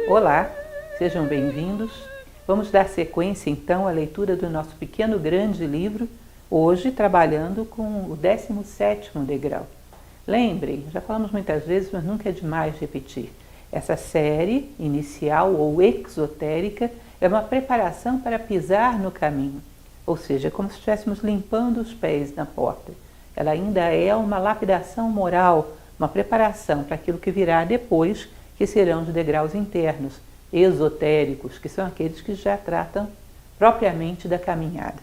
Olá, sejam bem-vindos. Vamos dar sequência então à leitura do nosso pequeno grande livro, hoje trabalhando com o 17º degrau. Lembrem, já falamos muitas vezes, mas nunca é demais repetir. Essa série inicial ou exotérica é uma preparação para pisar no caminho, ou seja, é como se estivéssemos limpando os pés na porta. Ela ainda é uma lapidação moral, uma preparação para aquilo que virá depois, que serão os degraus internos, esotéricos, que são aqueles que já tratam propriamente da caminhada.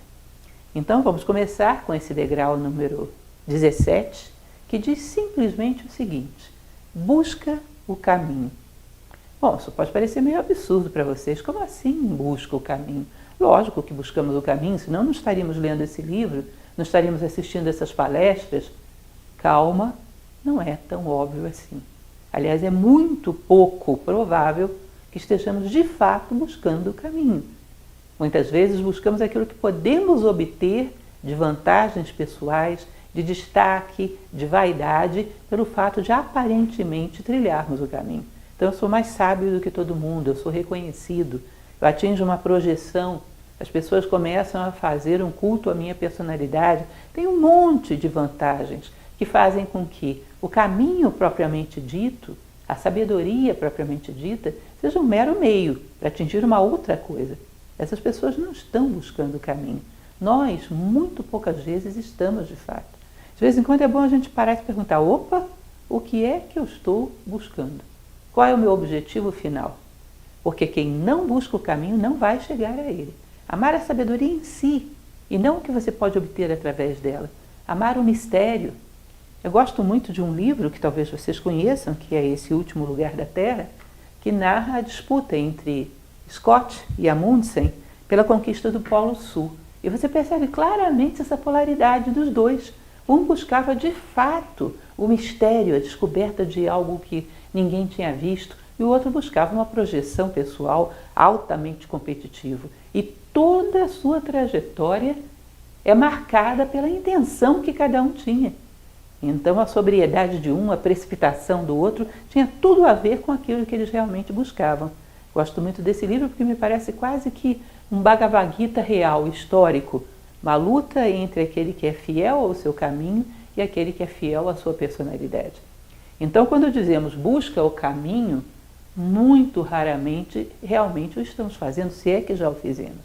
Então vamos começar com esse degrau número 17, que diz simplesmente o seguinte: busca o caminho. Bom, isso pode parecer meio absurdo para vocês. Como assim busca o caminho? Lógico que buscamos o caminho, senão não estaríamos lendo esse livro, não estaríamos assistindo essas palestras. Calma, não é tão óbvio assim. Aliás, é muito pouco provável que estejamos de fato buscando o caminho. Muitas vezes buscamos aquilo que podemos obter de vantagens pessoais, de destaque, de vaidade, pelo fato de aparentemente trilharmos o caminho. Então eu sou mais sábio do que todo mundo, eu sou reconhecido, eu atinjo uma projeção, as pessoas começam a fazer um culto à minha personalidade. Tem um monte de vantagens que fazem com que o caminho propriamente dito, a sabedoria propriamente dita, seja um mero meio para atingir uma outra coisa. Essas pessoas não estão buscando o caminho. Nós, muito poucas vezes, estamos de fato. De vez em quando é bom a gente parar e se perguntar: opa, o que é que eu estou buscando? Qual é o meu objetivo final? Porque quem não busca o caminho não vai chegar a ele. Amar a sabedoria em si, e não o que você pode obter através dela. Amar o mistério. Eu gosto muito de um livro que talvez vocês conheçam, que é Esse Último Lugar da Terra, que narra a disputa entre Scott e Amundsen pela conquista do Polo Sul. E você percebe claramente essa polaridade dos dois. Um buscava de fato o mistério, a descoberta de algo que ninguém tinha visto, e o outro buscava uma projeção pessoal altamente competitiva. E toda a sua trajetória é marcada pela intenção que cada um tinha. Então a sobriedade de um, a precipitação do outro, tinha tudo a ver com aquilo que eles realmente buscavam. Gosto muito desse livro porque me parece quase que um Bhagavad Gita real, histórico. Uma luta entre aquele que é fiel ao seu caminho e aquele que é fiel à sua personalidade. Então quando dizemos busca o caminho, muito raramente realmente o estamos fazendo, se é que já o fizemos.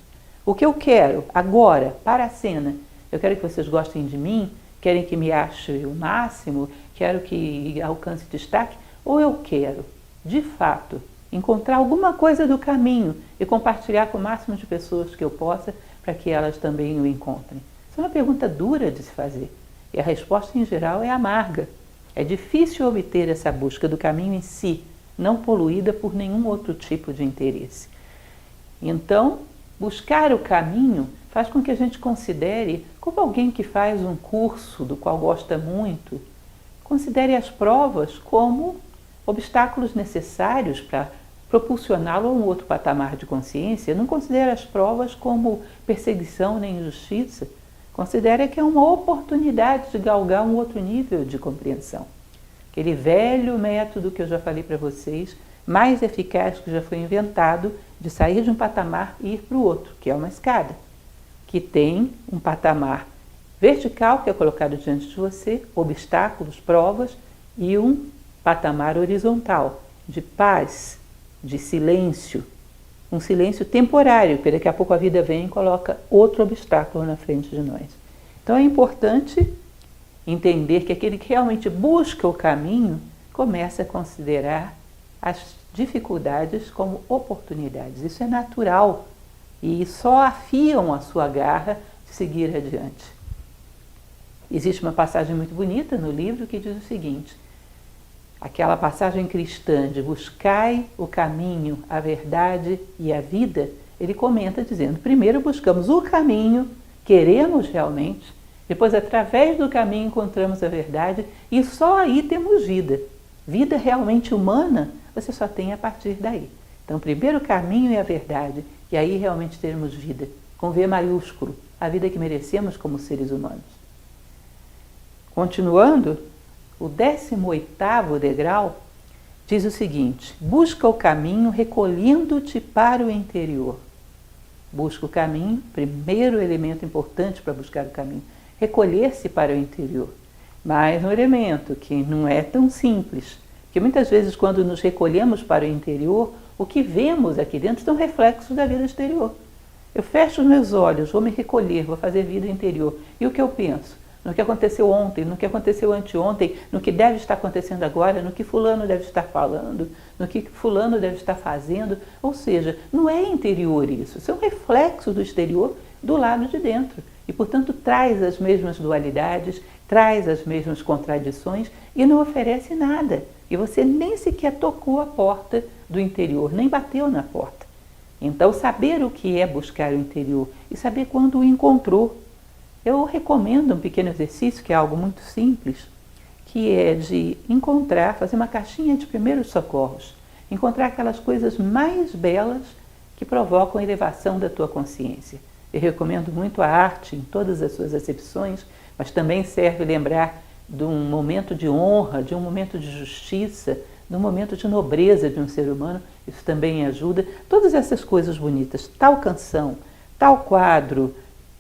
O que eu quero agora, para a cena, eu quero que vocês gostem de mim, querem que me ache o máximo, quero que alcance destaque, ou eu quero, de fato, encontrar alguma coisa do caminho e compartilhar com o máximo de pessoas que eu possa, para que elas também o encontrem? Isso é uma pergunta dura de se fazer, e a resposta em geral é amarga. É difícil obter essa busca do caminho em si, não poluída por nenhum outro tipo de interesse. Então, buscar o caminho faz com que a gente considere, como alguém que faz um curso do qual gosta muito, considere as provas como obstáculos necessários para propulsioná-lo a um outro patamar de consciência. Não considere as provas como perseguição nem injustiça. Considere que é uma oportunidade de galgar um outro nível de compreensão. Aquele velho método que eu já falei para vocês, mais eficaz que já foi inventado, de sair de um patamar e ir para o outro, que é uma escada, que tem um patamar vertical que é colocado diante de você, obstáculos, provas, e um patamar horizontal, de paz, de silêncio, um silêncio temporário, porque daqui a pouco a vida vem e coloca outro obstáculo na frente de nós. Então é importante entender que aquele que realmente busca o caminho começa a considerar as dificuldades como oportunidades. Isso é natural e só afiam a sua garra de seguir adiante. Existe uma passagem muito bonita no livro que diz o seguinte: aquela passagem cristã de buscai o caminho, a verdade e a vida, ele comenta dizendo: primeiro buscamos o caminho, queremos realmente, depois através do caminho encontramos a verdade e só aí temos vida. Vida realmente humana você só tem a partir daí. Então primeiro o caminho e a verdade, e aí realmente teremos vida, com V maiúsculo, a vida que merecemos como seres humanos. Continuando, o 18º degrau diz o seguinte: busca o caminho recolhendo-te para o interior. Busca o caminho, primeiro elemento importante para buscar o caminho, recolher-se para o interior. Mas um elemento que não é tão simples, que muitas vezes quando nos recolhemos para o interior, o que vemos aqui dentro são reflexos da vida exterior. Eu fecho os meus olhos, vou me recolher, vou fazer vida interior. E o que eu penso? No que aconteceu ontem, no que aconteceu anteontem, no que deve estar acontecendo agora, no que fulano deve estar falando, no que fulano deve estar fazendo. Ou seja, não é interior isso é um reflexo do exterior do lado de dentro. E, portanto, traz as mesmas dualidades, traz as mesmas contradições e não oferece nada. E você nem sequer tocou a porta do interior, nem bateu na porta. Então, saber o que é buscar o interior e saber quando o encontrou. Eu recomendo um pequeno exercício, que é algo muito simples, que é de encontrar, fazer uma caixinha de primeiros socorros, encontrar aquelas coisas mais belas que provocam a elevação da tua consciência. Eu recomendo muito a arte em todas as suas acepções, mas também serve lembrar de um momento de honra, de um momento de justiça, de um momento de nobreza de um ser humano. Isso também ajuda. Todas essas coisas bonitas, tal canção, tal quadro,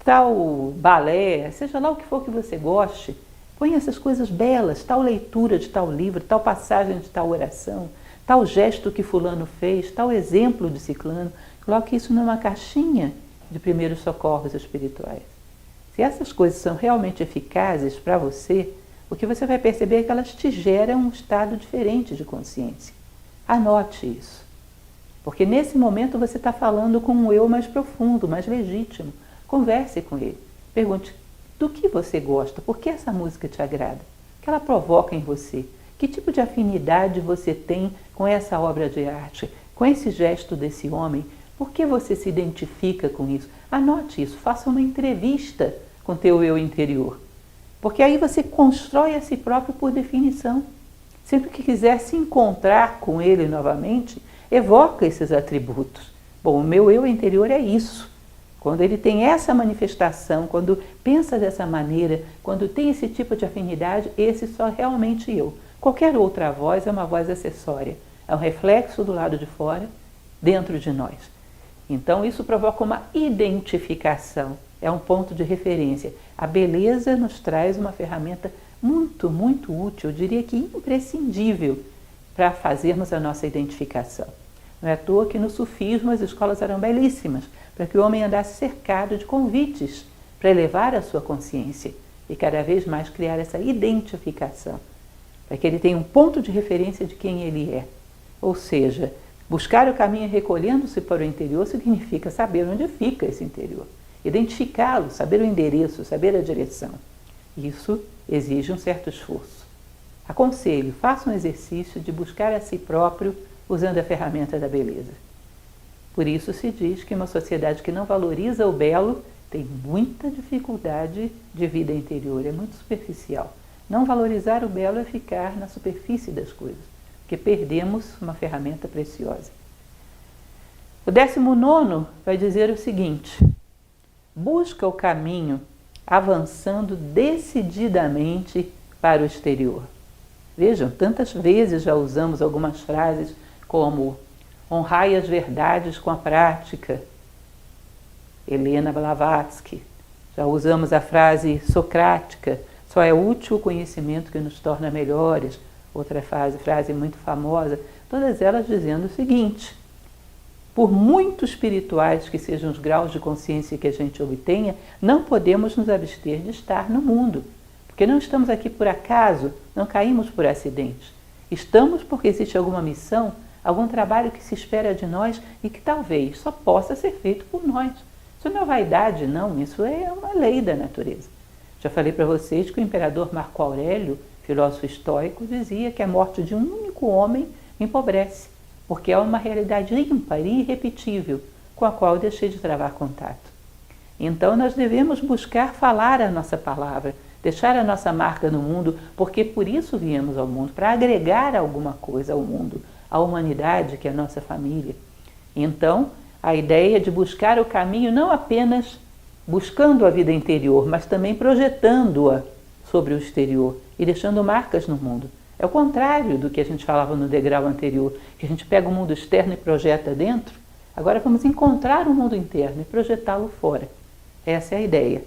tal balé, seja lá o que for que você goste, põe essas coisas belas, tal leitura de tal livro, tal passagem de tal oração, tal gesto que fulano fez, tal exemplo de ciclano, coloque isso numa caixinha de primeiros socorros espirituais. Se essas coisas são realmente eficazes para você, o que você vai perceber é que elas te geram um estado diferente de consciência. Anote isso. Porque nesse momento você está falando com um eu mais profundo, mais legítimo. Converse com ele. Pergunte do que você gosta, por que essa música te agrada, o que ela provoca em você, que tipo de afinidade você tem com essa obra de arte, com esse gesto desse homem, por que você se identifica com isso. Anote isso, faça uma entrevista com teu eu interior, porque aí você constrói a si próprio por definição. Sempre que quiser se encontrar com ele novamente, evoca esses atributos. Bom, o meu eu interior é isso. Quando ele tem essa manifestação, quando pensa dessa maneira, quando tem esse tipo de afinidade, esse só realmente eu. Qualquer outra voz é uma voz acessória, é um reflexo do lado de fora, dentro de nós. Então isso provoca uma identificação, é um ponto de referência. A beleza nos traz uma ferramenta muito, muito útil, eu diria que imprescindível, para fazermos a nossa identificação. Não é à toa que no sufismo as escolas eram belíssimas, para que o homem andasse cercado de convites para elevar a sua consciência e cada vez mais criar essa identificação, para que ele tenha um ponto de referência de quem ele é. Ou seja, buscar o caminho recolhendo-se para o interior significa saber onde fica esse interior, identificá-lo, saber o endereço, saber a direção. Isso exige um certo esforço. Aconselho, faça um exercício de buscar a si próprio usando a ferramenta da beleza. Por isso se diz que uma sociedade que não valoriza o belo tem muita dificuldade de vida interior, é muito superficial. Não valorizar o belo é ficar na superfície das coisas, porque perdemos uma ferramenta preciosa. O 19º vai dizer o seguinte: busca o caminho avançando decididamente para o exterior. Vejam, tantas vezes já usamos algumas frases como honrai as verdades com a prática, Helena Blavatsky. Já usamos a frase socrática, só é útil o conhecimento que nos torna melhores, outra frase muito famosa, todas elas dizendo o seguinte: por muito espirituais que sejam os graus de consciência que a gente obtenha, não podemos nos abster de estar no mundo, porque não estamos aqui por acaso, não caímos por acidente. Estamos porque existe alguma missão, algum trabalho que se espera de nós e que talvez só possa ser feito por nós. Isso não é vaidade, não, isso é uma lei da natureza. Já falei para vocês que o imperador Marco Aurélio, filósofo estoico, dizia que a morte de um único homem empobrece, porque é uma realidade ímpar e irrepetível, com a qual eu deixei de travar contato. Então nós devemos buscar falar a nossa palavra, deixar a nossa marca no mundo, porque por isso viemos ao mundo, para agregar alguma coisa ao mundo, à humanidade, que é a nossa família. Então, a ideia de buscar o caminho não apenas buscando a vida interior, mas também projetando-a sobre o exterior e deixando marcas no mundo. É o contrário do que a gente falava no degrau anterior, que a gente pega o mundo externo e projeta dentro. Agora vamos encontrar o mundo interno e projetá-lo fora. Essa é a ideia.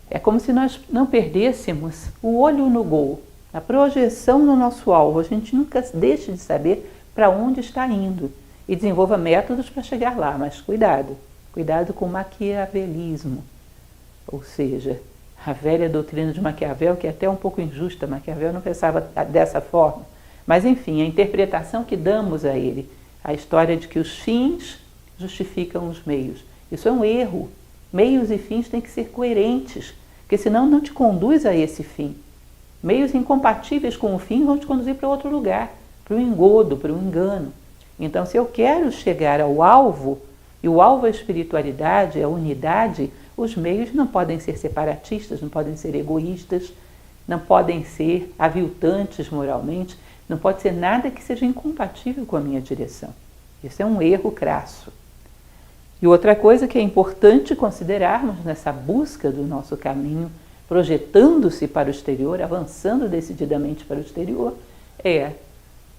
É como se nós não perdêssemos o olho no gol, a projeção no nosso alvo. A gente nunca deixe de saber para onde está indo e desenvolva métodos para chegar lá, mas cuidado com o maquiavelismo, ou seja, a velha doutrina de Maquiavel, que é até um pouco injusta. Maquiavel não pensava dessa forma, mas enfim, a interpretação que damos a ele, a história de que os fins justificam os meios. Isso é um erro. Meios e fins têm que ser coerentes, porque senão não te conduz a esse fim. Meios incompatíveis com o fim vão te conduzir para outro lugar, para o engodo, para o engano. Então, se eu quero chegar ao alvo, e o alvo é a espiritualidade, é a unidade, os meios não podem ser separatistas, não podem ser egoístas, não podem ser aviltantes moralmente, não pode ser nada que seja incompatível com a minha direção. Isso é um erro crasso. E outra coisa que é importante considerarmos nessa busca do nosso caminho, projetando-se para o exterior, avançando decididamente para o exterior, é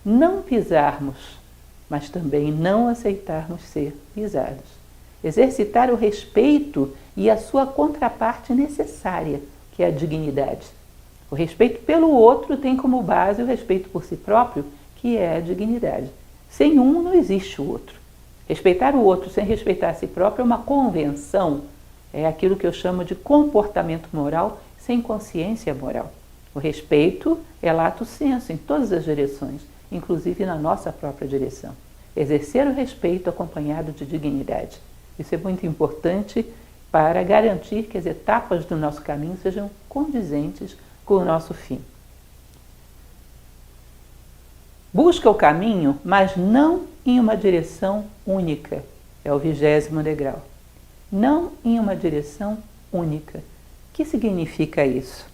não pisarmos, mas também não aceitarmos ser pisados. Exercitar o respeito e a sua contraparte necessária, que é a dignidade. O respeito pelo outro tem como base o respeito por si próprio, que é a dignidade. Sem um não existe o outro. Respeitar o outro sem respeitar a si próprio é uma convenção, é aquilo que eu chamo de comportamento moral sem consciência moral. O respeito é lato sensu em todas as direções, inclusive na nossa própria direção. Exercer o respeito acompanhado de dignidade. Isso é muito importante para garantir que as etapas do nosso caminho sejam condizentes com o nosso fim. Busca o caminho, mas não em uma direção única. É o 20º degrau. Não em uma direção única. O que significa isso?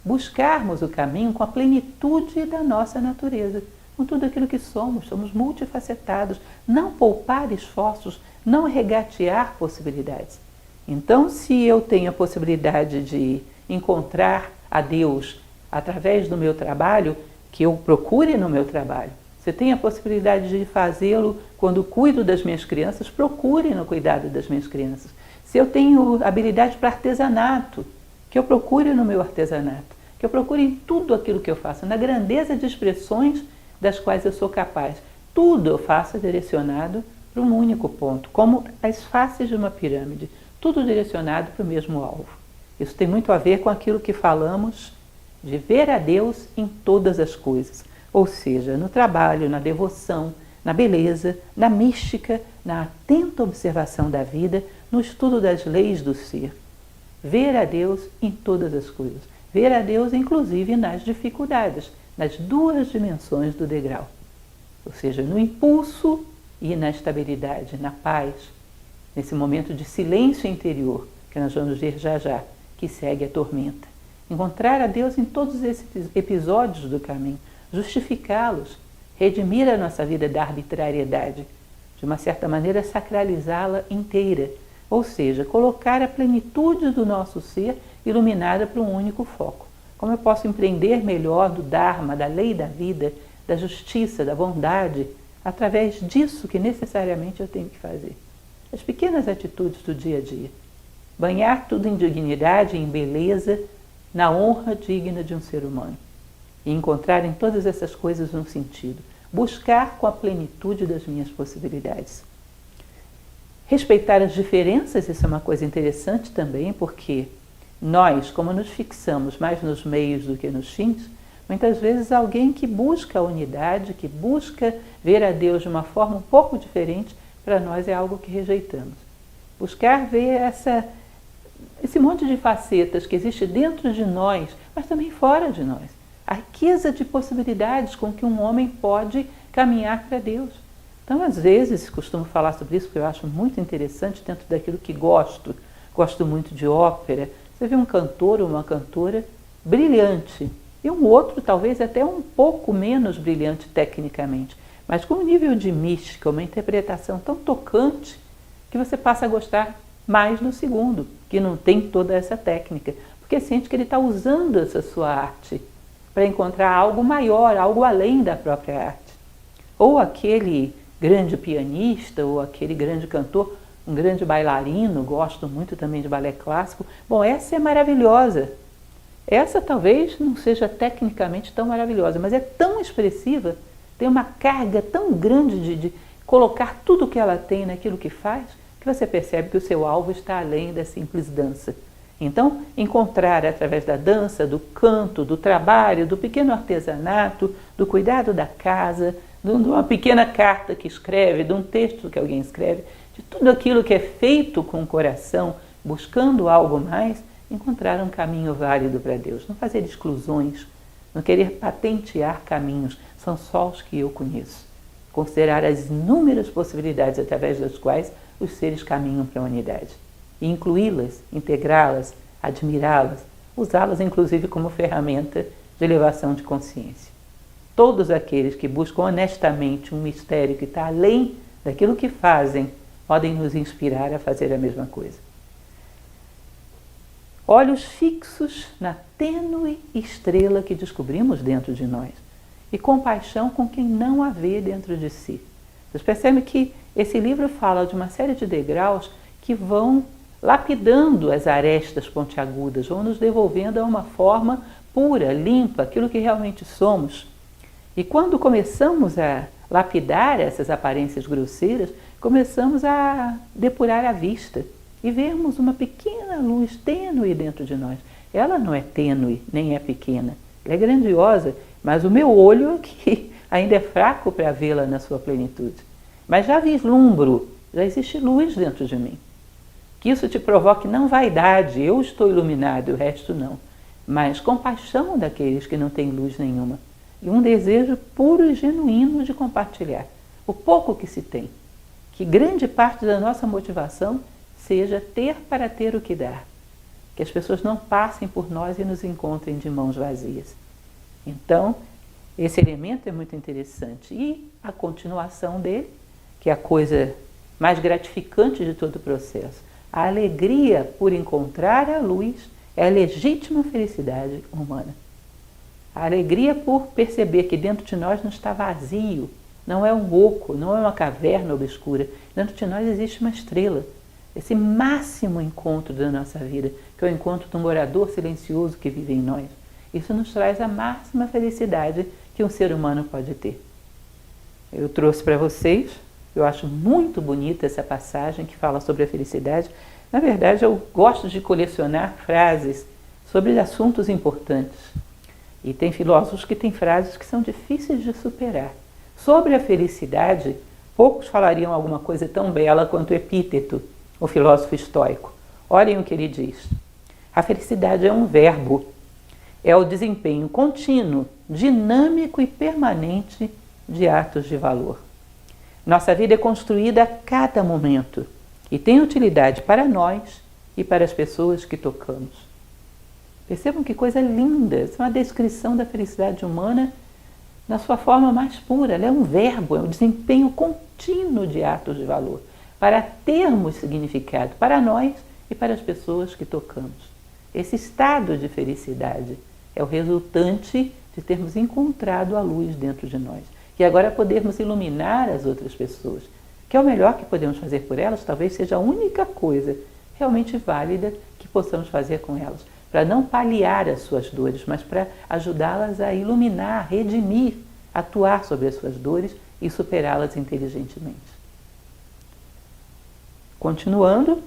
Buscarmos o caminho com a plenitude da nossa natureza, com tudo aquilo que somos multifacetados, não poupar esforços, não regatear possibilidades. Então, se eu tenho a possibilidade de encontrar a Deus através do meu trabalho, que eu procure no meu trabalho. Se eu tenho a possibilidade de fazê-lo quando cuido das minhas crianças, procure no cuidado das minhas crianças. Se eu tenho habilidade para artesanato, que eu procure no meu artesanato, que eu procure em tudo aquilo que eu faço, na grandeza de expressões das quais eu sou capaz. Tudo eu faço direcionado para um único ponto, como as faces de uma pirâmide, tudo direcionado para o mesmo alvo. Isso tem muito a ver com aquilo que falamos de ver a Deus em todas as coisas, ou seja, no trabalho, na devoção, na beleza, na mística, na atenta observação da vida, no estudo das leis do ser. Ver a Deus em todas as coisas, ver a Deus inclusive nas dificuldades, nas duas dimensões do degrau, ou seja, no impulso e na estabilidade, na paz, nesse momento de silêncio interior, que nós vamos ver já já, que segue a tormenta. Encontrar a Deus em todos esses episódios do caminho, justificá-los, redimir a nossa vida da arbitrariedade, de uma certa maneira sacralizá-la inteira, ou seja, colocar a plenitude do nosso ser iluminada para um único foco. Como eu posso empreender melhor do Dharma, da lei da vida, da justiça, da bondade, através disso que necessariamente eu tenho que fazer. As pequenas atitudes do dia a dia. Banhar tudo em dignidade, em beleza, na honra digna de um ser humano. E encontrar em todas essas coisas um sentido. Buscar com a plenitude das minhas possibilidades. Respeitar as diferenças, isso é uma coisa interessante também, porque nós, como nos fixamos mais nos meios do que nos fins, muitas vezes alguém que busca a unidade, que busca ver a Deus de uma forma um pouco diferente, para nós é algo que rejeitamos. Buscar ver esse monte de facetas que existe dentro de nós, mas também fora de nós. A riqueza de possibilidades com que um homem pode caminhar para Deus. Então, às vezes, costumo falar sobre isso, porque eu acho muito interessante dentro daquilo que gosto. Gosto muito de ópera. Você vê um cantor ou uma cantora brilhante, e um outro talvez até um pouco menos brilhante tecnicamente, mas com um nível de mística, uma interpretação tão tocante, que você passa a gostar mais do segundo, que não tem toda essa técnica, porque sente que ele está usando essa sua arte para encontrar algo maior, algo além da própria arte. Ou aquele grande pianista, ou aquele grande cantor, um grande bailarino, gosto muito também de balé clássico. Bom, essa é maravilhosa. Essa talvez não seja tecnicamente tão maravilhosa, mas é tão expressiva, tem uma carga tão grande de colocar tudo o que ela tem naquilo que faz, que você percebe que o seu alvo está além da simples dança. Então, encontrar através da dança, do canto, do trabalho, do pequeno artesanato, do cuidado da casa, de uma pequena carta que escreve, de um texto que alguém escreve, de tudo aquilo que é feito com o coração, buscando algo mais, encontrar um caminho válido para Deus. Não fazer exclusões, não querer patentear caminhos, são só os que eu conheço. Considerar as inúmeras possibilidades através das quais os seres caminham para a unidade. E incluí-las, integrá-las, admirá-las, usá-las inclusive como ferramenta de elevação de consciência. Todos aqueles que buscam honestamente um mistério que está além daquilo que fazem, podem nos inspirar a fazer a mesma coisa. Olhos fixos na tênue estrela que descobrimos dentro de nós e compaixão com quem não a vê dentro de si. Vocês percebem que esse livro fala de uma série de degraus que vão lapidando as arestas pontiagudas, vão nos devolvendo a uma forma pura, limpa, aquilo que realmente somos. E quando começamos a lapidar essas aparências grosseiras, começamos a depurar a vista e vermos uma pequena luz tênue dentro de nós. Ela não é tênue, nem é pequena, ela é grandiosa, mas o meu olho aqui ainda é fraco para vê-la na sua plenitude. Mas já vislumbro, já existe luz dentro de mim. Que isso te provoque não vaidade, eu estou iluminado e o resto não, mas compaixão daqueles que não têm luz nenhuma. E um desejo puro e genuíno de compartilhar o pouco que se tem. Que grande parte da nossa motivação seja ter para ter o que dar. Que as pessoas não passem por nós e nos encontrem de mãos vazias. Então, esse elemento é muito interessante. E a continuação dele, que é a coisa mais gratificante de todo o processo. A alegria por encontrar a luz é a legítima felicidade humana. A alegria por perceber que dentro de nós não está vazio, não é um oco, não é uma caverna obscura. Dentro de nós existe uma estrela. Esse máximo encontro da nossa vida, que é o encontro do morador silencioso que vive em nós. Isso nos traz a máxima felicidade que um ser humano pode ter. Eu trouxe para vocês, eu acho muito bonita essa passagem que fala sobre a felicidade. Na verdade, eu gosto de colecionar frases sobre assuntos importantes. E tem filósofos que têm frases que são difíceis de superar. Sobre a felicidade, poucos falariam alguma coisa tão bela quanto Epíteto, o filósofo estoico. Olhem o que ele diz. A felicidade é um verbo, é o desempenho contínuo, dinâmico e permanente de atos de valor. Nossa vida é construída a cada momento e tem utilidade para nós e para as pessoas que tocamos. Percebam que coisa linda, essa é uma descrição da felicidade humana na sua forma mais pura. Ela é um verbo, é um desempenho contínuo de atos de valor, para termos significado para nós e para as pessoas que tocamos. Esse estado de felicidade é o resultante de termos encontrado a luz dentro de nós. E agora podermos iluminar as outras pessoas, que é o melhor que podemos fazer por elas, talvez seja a única coisa realmente válida que possamos fazer com elas, para não paliar as suas dores, mas para ajudá-las a iluminar, redimir, atuar sobre as suas dores e superá-las inteligentemente. Continuando,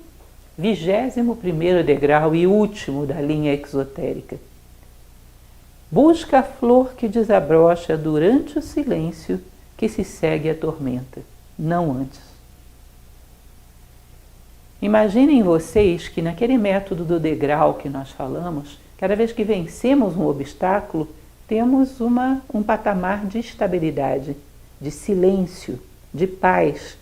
21º degrau e último da linha exotérica. Busca a flor que desabrocha durante o silêncio que se segue à tormenta, não antes. Imaginem vocês que naquele método do degrau que nós falamos, cada vez que vencemos um obstáculo, temos um patamar de estabilidade, de silêncio, de paz,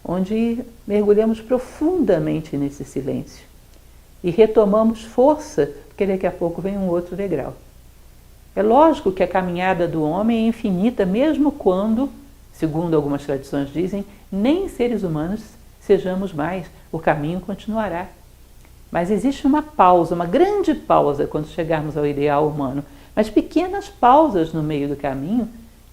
onde mergulhamos profundamente nesse silêncio e retomamos força, porque daqui a pouco vem um outro degrau. É lógico que a caminhada do homem é infinita, mesmo quando, segundo algumas tradições dizem, nem seres humanos sejamos mais, o caminho continuará. Mas existe uma pausa, uma grande pausa quando chegarmos ao ideal humano, mas pequenas pausas no meio do caminho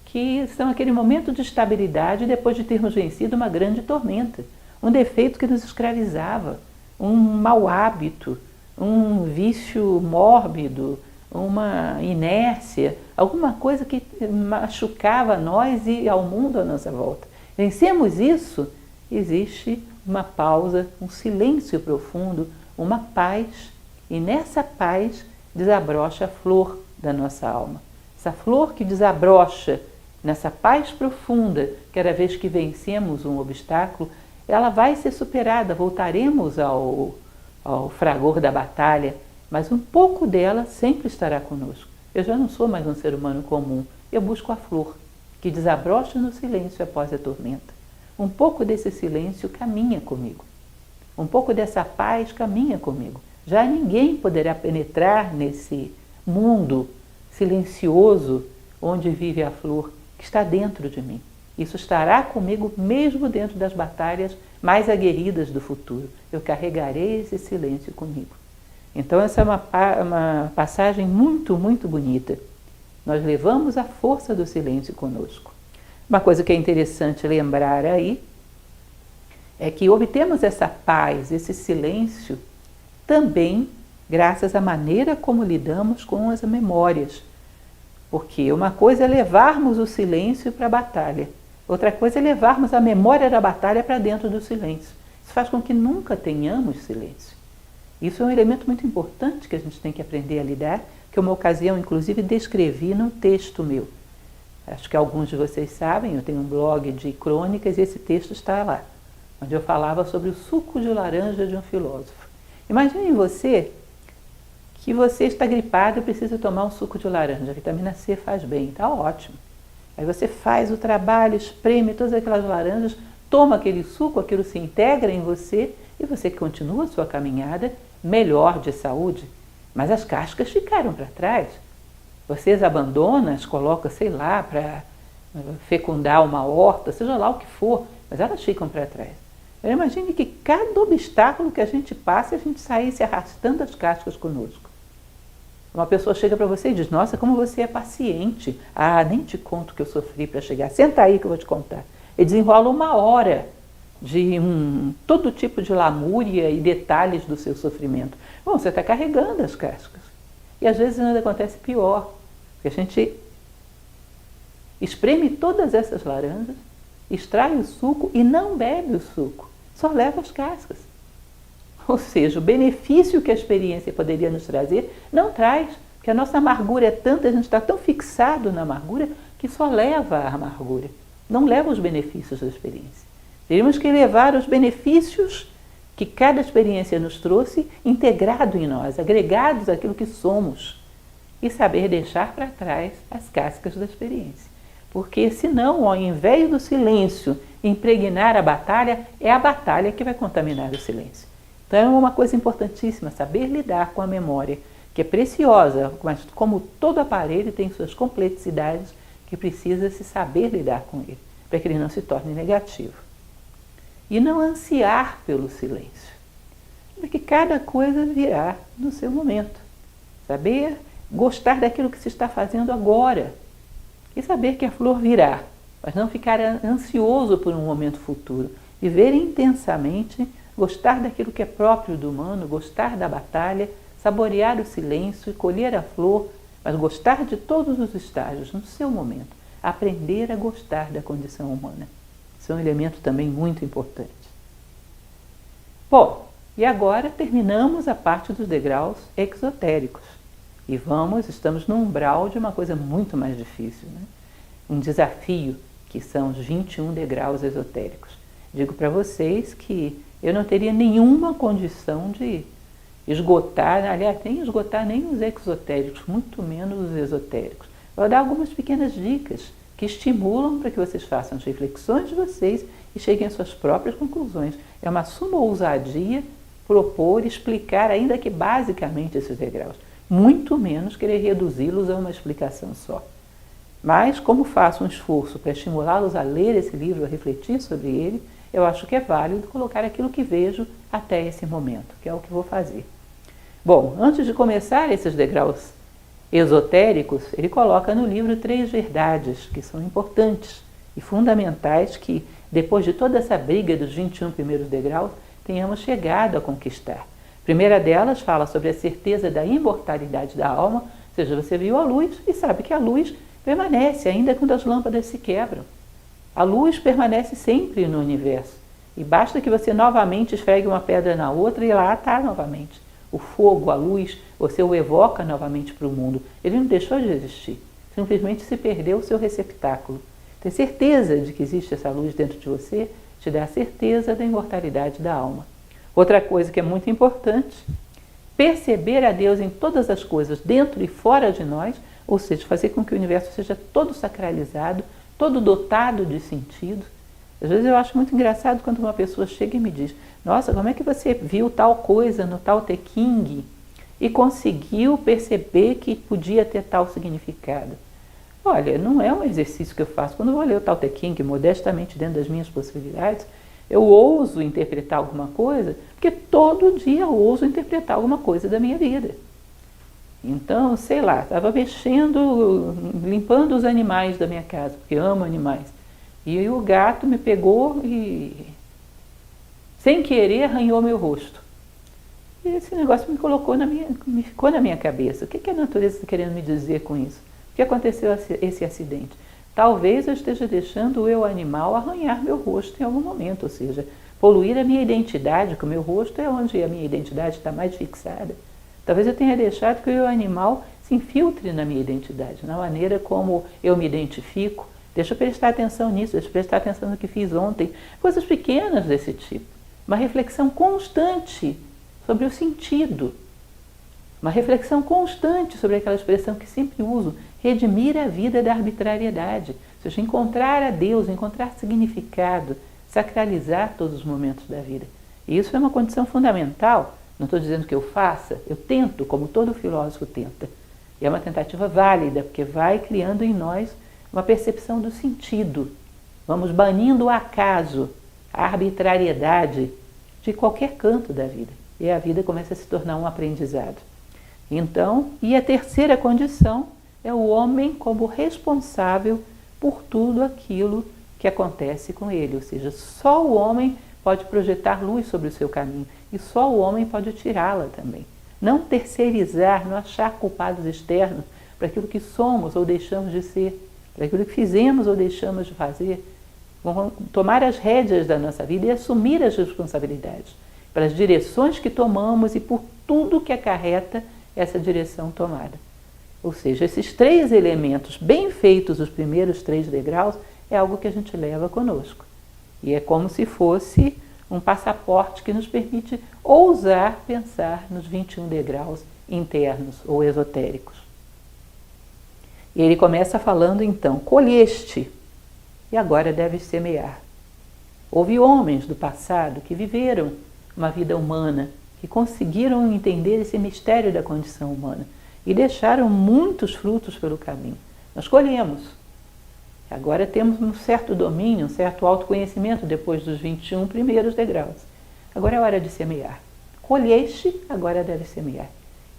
que são aquele momento de estabilidade depois de termos vencido uma grande tormenta, um defeito que nos escravizava, um mau hábito, um vício mórbido, uma inércia, alguma coisa que machucava a nós e ao mundo à nossa volta. Vencemos isso, existe uma pausa, um silêncio profundo, uma paz, e nessa paz desabrocha a flor da nossa alma. Essa flor que desabrocha nessa paz profunda, cada vez que vencemos um obstáculo, ela vai ser superada, voltaremos ao fragor da batalha, mas um pouco dela sempre estará conosco. Eu já não sou mais um ser humano comum, eu busco a flor, que desabrocha no silêncio após a tormenta. Um pouco desse silêncio caminha comigo. Um pouco dessa paz caminha comigo. Já ninguém poderá penetrar nesse mundo silencioso onde vive a flor que está dentro de mim. Isso estará comigo mesmo dentro das batalhas mais aguerridas do futuro. Eu carregarei esse silêncio comigo. Então essa é uma passagem muito, muito bonita. Nós levamos a força do silêncio conosco. Uma coisa que é interessante lembrar aí é que obtemos essa paz, esse silêncio, também graças à maneira como lidamos com as memórias. Porque uma coisa é levarmos o silêncio para a batalha, outra coisa é levarmos a memória da batalha para dentro do silêncio. Isso faz com que nunca tenhamos silêncio. Isso é um elemento muito importante que a gente tem que aprender a lidar, que uma ocasião, inclusive, descrevi num texto meu. Acho que alguns de vocês sabem, eu tenho um blog de crônicas e esse texto está lá, onde eu falava sobre o suco de laranja de um filósofo. Imagine você que você está gripado e precisa tomar um suco de laranja. A vitamina C faz bem, está ótimo. Aí você faz o trabalho, espreme todas aquelas laranjas, toma aquele suco, aquilo se integra em você e você continua a sua caminhada melhor de saúde. Mas as cascas ficaram para trás. Você as abandona, as coloca, sei lá, para fecundar uma horta, seja lá o que for, mas elas ficam para trás. Imagine que cada obstáculo que a gente passa, a gente saísse arrastando as cascas conosco. Uma pessoa chega para você e diz, nossa, como você é paciente. Ah, nem te conto o que eu sofri para chegar. Senta aí que eu vou te contar. E desenrola 1 hora de todo tipo de lamúria e detalhes do seu sofrimento. Bom, você está carregando as cascas. E às vezes ainda acontece pior. Porque a gente espreme todas essas laranjas, extrai o suco e não bebe o suco. Só leva as cascas. Ou seja, o benefício que a experiência poderia nos trazer, não traz. Porque a nossa amargura é tanta, a gente está tão fixado na amargura, que só leva a amargura. Não leva os benefícios da experiência. Teríamos que levar os benefícios que cada experiência nos trouxe, integrado em nós, agregados àquilo que somos. E saber deixar para trás as cascas da experiência. Porque senão, ao invés do silêncio impregnar a batalha, é a batalha que vai contaminar o silêncio. Então é uma coisa importantíssima, saber lidar com a memória, que é preciosa, mas como todo aparelho tem suas complexidades, que precisa se saber lidar com ele, para que ele não se torne negativo. E não ansiar pelo silêncio, porque cada coisa virá no seu momento. Saber gostar daquilo que se está fazendo agora, e saber que a flor virá, mas não ficar ansioso por um momento futuro. Viver intensamente, gostar daquilo que é próprio do humano, gostar da batalha, saborear o silêncio e colher a flor, mas gostar de todos os estágios no seu momento. Aprender a gostar da condição humana. Isso é um elemento também muito importante. Bom, e agora terminamos a parte dos degraus exotéricos. E estamos no umbral de uma coisa muito mais difícil, né? Um desafio, que são os 21 degraus esotéricos. Digo para vocês que eu não teria nenhuma condição de esgotar, aliás, nem esgotar nem os exotéricos, muito menos os esotéricos. Vou dar algumas pequenas dicas que estimulam para que vocês façam as reflexões de vocês e cheguem às suas próprias conclusões. É uma suma ousadia propor, explicar, ainda que basicamente, esses degraus. Muito menos querer reduzi-los a uma explicação só. Mas, como faço um esforço para estimulá-los a ler esse livro, a refletir sobre ele, eu acho que é válido colocar aquilo que vejo até esse momento, que é o que vou fazer. Bom, antes de começar esses degraus esotéricos, ele coloca no livro 3 verdades que são importantes e fundamentais que, depois de toda essa briga dos 21 primeiros degraus, tenhamos chegado a conquistar. A primeira delas fala sobre a certeza da imortalidade da alma, ou seja, você viu a luz e sabe que a luz permanece ainda quando as lâmpadas se quebram. A luz permanece sempre no universo e basta que você novamente esfregue uma pedra na outra e lá está novamente. O fogo, a luz, você o evoca novamente para o mundo. Ele não deixou de existir, simplesmente se perdeu o seu receptáculo. Ter certeza de que existe essa luz dentro de você te dá a certeza da imortalidade da alma. Outra coisa que é muito importante, perceber a Deus em todas as coisas, dentro e fora de nós, ou seja, fazer com que o universo seja todo sacralizado, todo dotado de sentido. Às vezes eu acho muito engraçado quando uma pessoa chega e me diz: nossa, como é que você viu tal coisa no Tao Te Ching e conseguiu perceber que podia ter tal significado? Olha, não é um exercício que eu faço. Quando eu vou ler o Tao Te Ching, modestamente dentro das minhas possibilidades, eu ouso interpretar alguma coisa, porque todo dia eu ouso interpretar alguma coisa da minha vida. Então, sei lá, estava mexendo, limpando os animais da minha casa, porque amo animais. E aí o gato me pegou e, sem querer, arranhou meu rosto. E esse negócio me ficou na minha cabeça. O que a natureza está querendo me dizer com isso? Por que aconteceu esse acidente? Talvez eu esteja deixando o eu animal arranhar meu rosto em algum momento, ou seja, poluir a minha identidade, que o meu rosto é onde a minha identidade está mais fixada. Talvez eu tenha deixado que o eu animal se infiltre na minha identidade, na maneira como eu me identifico. Deixa eu prestar atenção nisso, deixa eu prestar atenção no que fiz ontem. Coisas pequenas desse tipo. Uma reflexão constante sobre o sentido. Uma reflexão constante sobre aquela expressão que sempre uso, redimir a vida da arbitrariedade. Ou seja, encontrar a Deus, encontrar significado, sacralizar todos os momentos da vida. E isso é uma condição fundamental. Não estou dizendo que eu faça, eu tento, como todo filósofo tenta. E é uma tentativa válida, porque vai criando em nós uma percepção do sentido. Vamos banindo o acaso, a arbitrariedade de qualquer canto da vida. E a vida começa a se tornar um aprendizado. Então, e a terceira condição é o homem como responsável por tudo aquilo que acontece com ele. Ou seja, só o homem pode projetar luz sobre o seu caminho e só o homem pode tirá-la também. Não terceirizar, não achar culpados externos para aquilo que somos ou deixamos de ser, para aquilo que fizemos ou deixamos de fazer. Vamos tomar as rédeas da nossa vida e assumir as responsabilidades pelas direções que tomamos e por tudo que acarreta essa direção tomada. Ou seja, esses 3 elementos bem feitos, os primeiros 3 degraus, é algo que a gente leva conosco. E é como se fosse um passaporte que nos permite ousar pensar nos 21 degraus internos ou esotéricos. E ele começa falando então: colheste, e agora deves semear. Houve homens do passado que viveram uma vida humana, que conseguiram entender esse mistério da condição humana e deixaram muitos frutos pelo caminho. Nós colhemos. Agora temos um certo domínio, um certo autoconhecimento depois dos 21 primeiros degraus. Agora é hora de semear. Colheste, agora deve semear.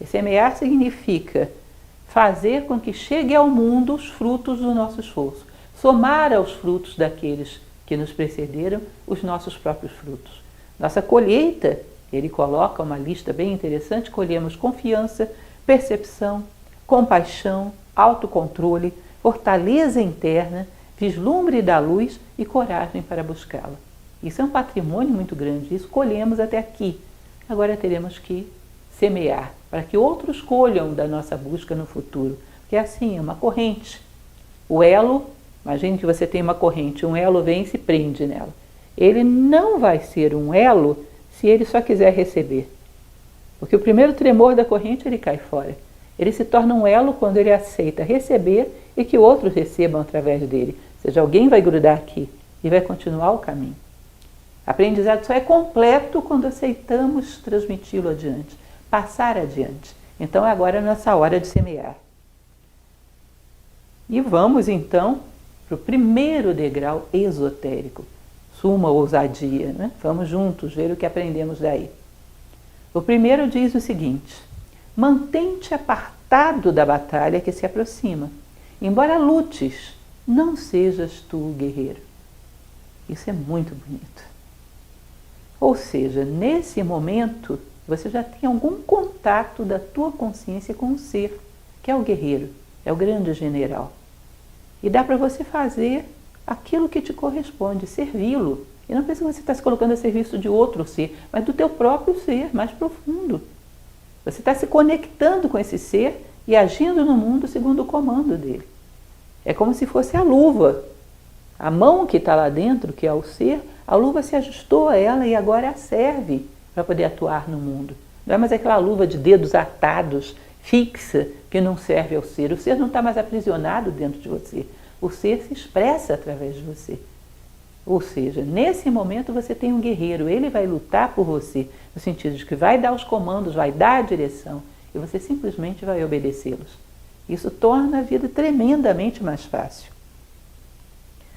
E semear significa fazer com que chegue ao mundo os frutos do nosso esforço. Somar aos frutos daqueles que nos precederam os nossos próprios frutos. Nossa colheita, ele coloca uma lista bem interessante: colhemos confiança, percepção, compaixão, autocontrole, fortaleza interna, vislumbre da luz e coragem para buscá-la. Isso é um patrimônio muito grande, isso colhemos até aqui. Agora teremos que semear, para que outros colham da nossa busca no futuro. Porque é assim, é uma corrente. O elo, imagine que você tem uma corrente, um elo vem e se prende nela. Ele não vai ser um elo se ele só quiser receber. Porque o primeiro tremor da corrente, ele cai fora. Ele se torna um elo quando ele aceita receber e que outros recebam através dele. Ou seja, alguém vai grudar aqui e vai continuar o caminho. Aprendizado só é completo quando aceitamos transmiti-lo adiante, passar adiante. Então agora é a nossa hora de semear. E vamos então para o primeiro degrau esotérico. Suma ousadia, né? Vamos juntos ver o que aprendemos daí. O primeiro diz o seguinte: mantém-te apartado apartado da batalha que se aproxima. Embora lutes, não sejas tu o guerreiro. Isso é muito bonito. Ou seja, nesse momento, você já tem algum contato da tua consciência com o ser, que é o guerreiro, é o grande general. E dá para você fazer aquilo que te corresponde, servi-lo. E não pensa que você está se colocando a serviço de outro ser, mas do teu próprio ser, mais profundo. Você está se conectando com esse ser e agindo no mundo segundo o comando dele. É como se fosse a luva. A mão que está lá dentro, que é o ser, a luva se ajustou a ela e agora a serve para poder atuar no mundo. Não é mais aquela luva de dedos atados, fixa, que não serve ao ser. O ser não está mais aprisionado dentro de você. O ser se expressa através de você. Ou seja, nesse momento você tem um guerreiro, ele vai lutar por você, no sentido de que vai dar os comandos, vai dar a direção, e você simplesmente vai obedecê-los. Isso torna a vida tremendamente mais fácil.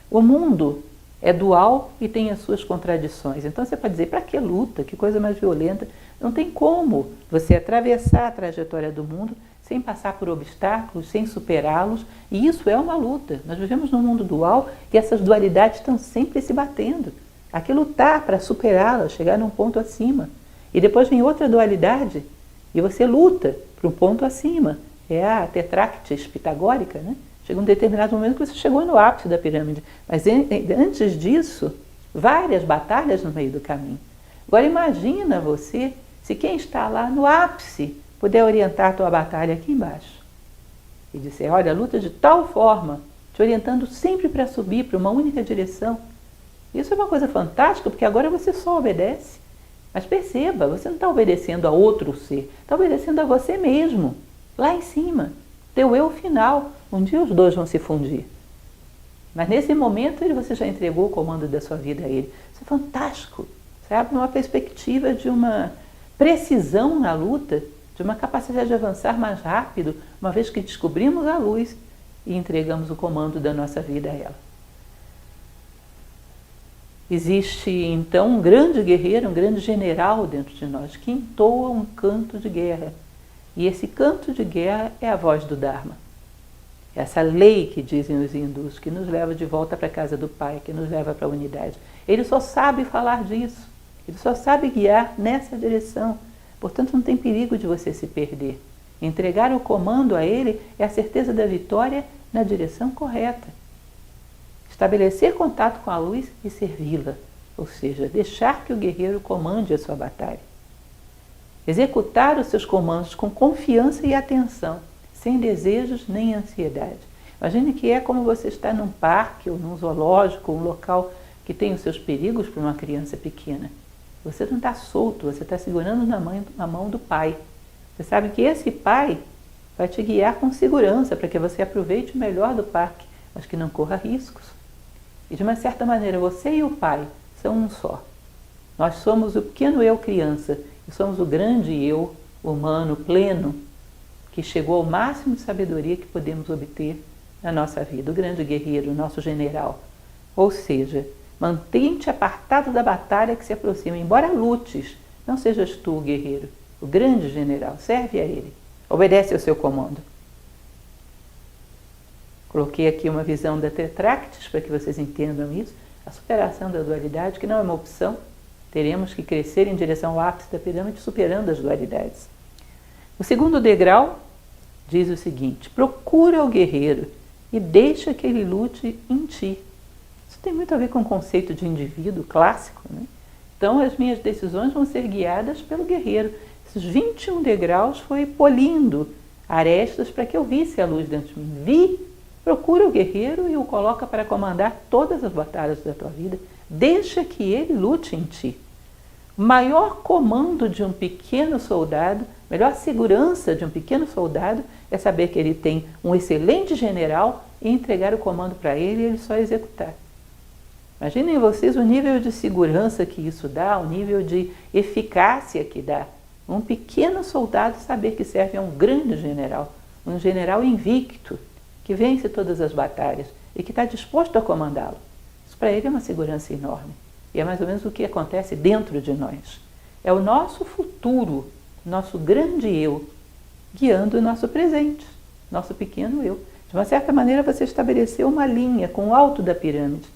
O mundo é dual e tem as suas contradições. Então você pode dizer, para que luta? Que coisa mais violenta. Não tem como você atravessar a trajetória do mundo sem passar por obstáculos, sem superá-los. E isso é uma luta. Nós vivemos num mundo dual e essas dualidades estão sempre se batendo. Há que lutar para superá-las, chegar num ponto acima. E depois vem outra dualidade e você luta para um ponto acima. É a tetráctis pitagórica, né? Chega um determinado momento que você chegou no ápice da pirâmide. Mas antes disso, várias batalhas no meio do caminho. Agora imagina você, se quem está lá no ápice puder orientar a tua batalha aqui embaixo. E dizer, olha, luta de tal forma, te orientando sempre para subir para uma única direção. Isso é uma coisa fantástica, porque agora você só obedece. Mas perceba, você não está obedecendo a outro ser, está obedecendo a você mesmo, lá em cima. Teu eu final. Um dia os dois vão se fundir. Mas nesse momento você já entregou o comando da sua vida a ele. Isso é fantástico. Você abre uma perspectiva de uma precisão na luta, de uma capacidade de avançar mais rápido, uma vez que descobrimos a luz e entregamos o comando da nossa vida a ela. Existe então um grande guerreiro, um grande general dentro de nós, que entoa um canto de guerra. E esse canto de guerra é a voz do Dharma. Essa lei que dizem os hindus, que nos leva de volta para a casa do Pai, que nos leva para a unidade. Ele só sabe falar disso, ele só sabe guiar nessa direção. Portanto, não tem perigo de você se perder. Entregar o comando a ele é a certeza da vitória na direção correta. Estabelecer contato com a luz e servi-la, ou seja, deixar que o guerreiro comande a sua batalha. Executar os seus comandos com confiança e atenção, sem desejos nem ansiedade. Imagine que é como você está num parque ou num zoológico, um local que tem os seus perigos para uma criança pequena. Você não está solto, você está segurando na mão do pai. Você sabe que esse pai vai te guiar com segurança para que você aproveite o melhor do parque, mas que não corra riscos. E de uma certa maneira, você e o pai são um só. Nós somos o pequeno eu criança e somos o grande eu humano pleno que chegou ao máximo de sabedoria que podemos obter na nossa vida, o grande guerreiro, o nosso general. Ou seja, mantém-te apartado da batalha que se aproxima, embora lutes, não sejas tu o guerreiro, o grande general, serve a ele, obedece ao seu comando. Coloquei aqui uma visão da Tetráctis para que vocês entendam isso, a superação da dualidade, que não é uma opção, teremos que crescer em direção ao ápice da pirâmide, superando as dualidades. O segundo degrau diz o seguinte, procura o guerreiro e deixa que ele lute em ti. Isso tem muito a ver com o conceito de indivíduo clássico, né? Então as minhas decisões vão ser guiadas pelo guerreiro. Esses 21 degraus foi polindo arestas para que eu visse a luz dentro de mim. Procura o guerreiro e o coloca para comandar todas as batalhas da tua vida. Deixa que ele lute em ti. O maior comando de um pequeno soldado, a melhor segurança de um pequeno soldado é saber que ele tem um excelente general e entregar o comando para ele e ele só executar. Imaginem vocês o nível de segurança que isso dá, o nível de eficácia que dá. Um pequeno soldado saber que serve a um grande general, um general invicto, que vence todas as batalhas e que está disposto a comandá-lo. Isso para ele é uma segurança enorme. E é mais ou menos o que acontece dentro de nós. É o nosso futuro, nosso grande eu, guiando o nosso presente, nosso pequeno eu. De uma certa maneira, você estabeleceu uma linha com o alto da pirâmide.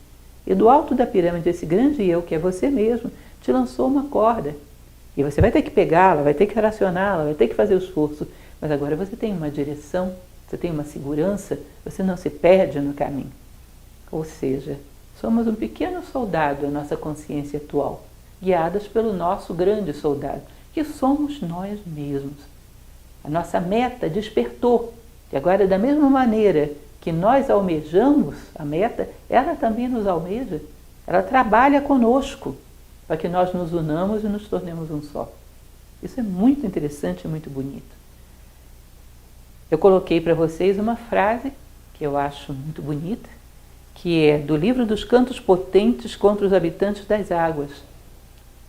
E do alto da pirâmide, esse grande eu, que é você mesmo, te lançou uma corda. E você vai ter que pegá-la, vai ter que racioná-la, vai ter que fazer o esforço. Mas agora você tem uma direção, você tem uma segurança, você não se perde no caminho. Ou seja, somos um pequeno soldado da nossa consciência atual, guiadas pelo nosso grande soldado, que somos nós mesmos. A nossa meta despertou, e agora, da mesma maneira que nós almejamos a meta, ela também nos almeja, ela trabalha conosco, para que nós nos unamos e nos tornemos um só. Isso é muito interessante e muito bonito. Eu coloquei para vocês uma frase que eu acho muito bonita, que é do livro dos Cantos Potentes contra os Habitantes das Águas,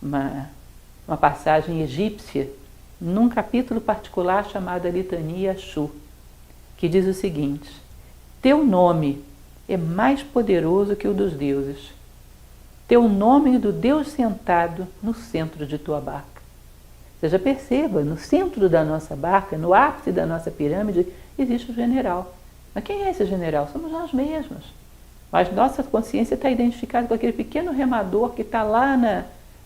uma passagem egípcia, num capítulo particular chamado a Litania Ashu, que diz o seguinte: teu nome é mais poderoso que o dos deuses. Teu nome é do Deus sentado no centro de tua barca. Ou seja, perceba, no centro da nossa barca, no ápice da nossa pirâmide, existe o general. Mas quem é esse general? Somos nós mesmos. Mas nossa consciência está identificada com aquele pequeno remador que está lá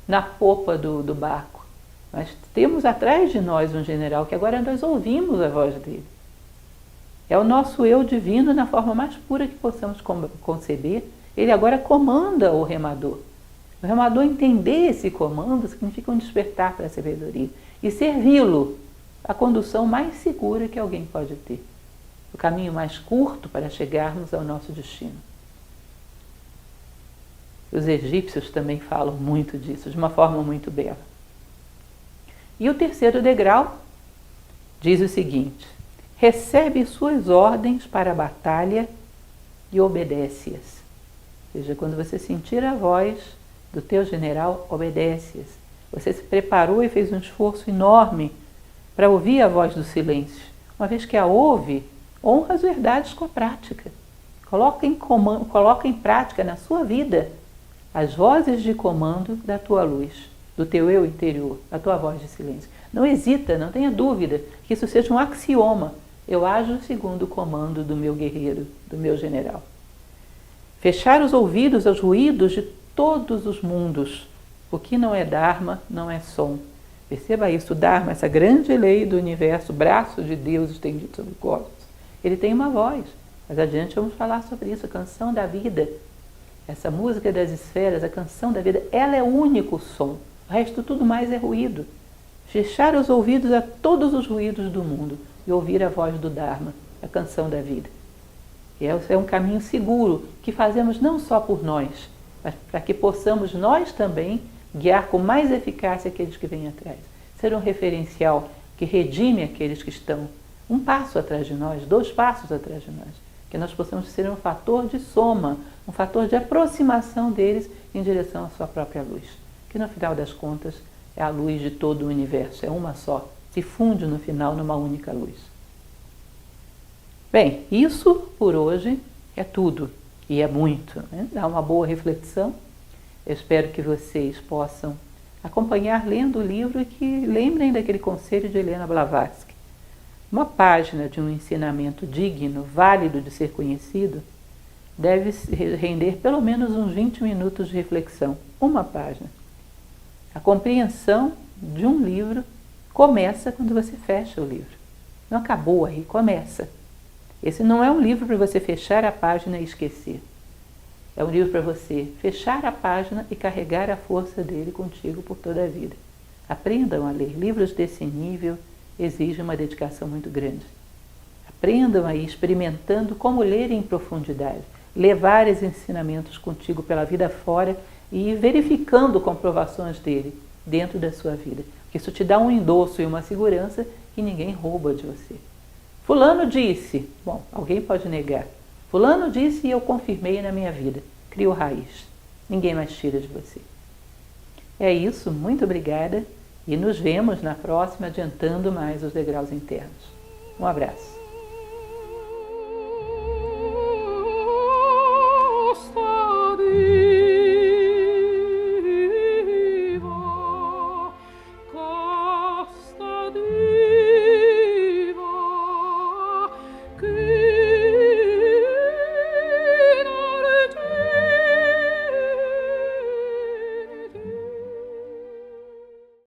na popa do barco. Mas temos atrás de nós um general que agora nós ouvimos a voz dele. É o nosso eu divino na forma mais pura que possamos conceber. Ele agora comanda o remador. O remador entender esse comando significa um despertar para a sabedoria e servi-lo, a condução mais segura que alguém pode ter. O caminho mais curto para chegarmos ao nosso destino. Os egípcios também falam muito disso, de uma forma muito bela. E o terceiro degrau diz o seguinte: recebe suas ordens para a batalha e obedece-as. Ou seja, quando você sentir a voz do teu general, obedece-as. Você se preparou e fez um esforço enorme para ouvir a voz do silêncio. Uma vez que a ouve, honra as verdades com a prática. Coloca em prática na sua vida as vozes de comando da tua luz, do teu eu interior, a tua voz de silêncio. Não hesita, não tenha dúvida que isso seja um axioma. Eu ajo segundo o comando do meu guerreiro, do meu general. Fechar os ouvidos aos ruídos de todos os mundos. O que não é Dharma não é som. Perceba isso, Dharma, essa grande lei do universo, braço de Deus estendido sobre o cosmos. Ele tem uma voz. Mais adiante vamos falar sobre isso, a canção da vida. Essa música das esferas, a canção da vida, ela é o único som. O resto tudo mais é ruído. Fechar os ouvidos a todos os ruídos do mundo e ouvir a voz do Dharma, a canção da vida. E é um caminho seguro que fazemos não só por nós, mas para que possamos nós também guiar com mais eficácia aqueles que vêm atrás. Ser um referencial que redime aqueles que estão um passo atrás de nós, 2 passos atrás de nós. Que nós possamos ser um fator de soma, um fator de aproximação deles em direção à sua própria luz. Que no final das contas é a luz de todo o universo, é uma só, se funde no final numa única luz. Bem, isso por hoje é tudo, e é muito, né? Dá uma boa reflexão. Eu espero que vocês possam acompanhar lendo o livro e que lembrem daquele conselho de Helena Blavatsky. Uma página de um ensinamento digno, válido de ser conhecido, deve render pelo menos uns 20 minutos de reflexão. Uma página. A compreensão de um livro começa quando você fecha o livro. Não acabou aí, começa. Esse não é um livro para você fechar a página e esquecer. É um livro para você fechar a página e carregar a força dele contigo por toda a vida. Aprendam a ler. Livros desse nível exigem uma dedicação muito grande. Aprendam a ir experimentando como ler em profundidade. Levar esses ensinamentos contigo pela vida fora e ir verificando comprovações dele dentro da sua vida. Porque isso te dá um endosso e uma segurança que ninguém rouba de você. Fulano disse, bom, alguém pode negar. Fulano disse e eu confirmei na minha vida. Criou raiz. Ninguém mais tira de você. É isso, muito obrigada e nos vemos na próxima adiantando mais os degraus internos. Um abraço.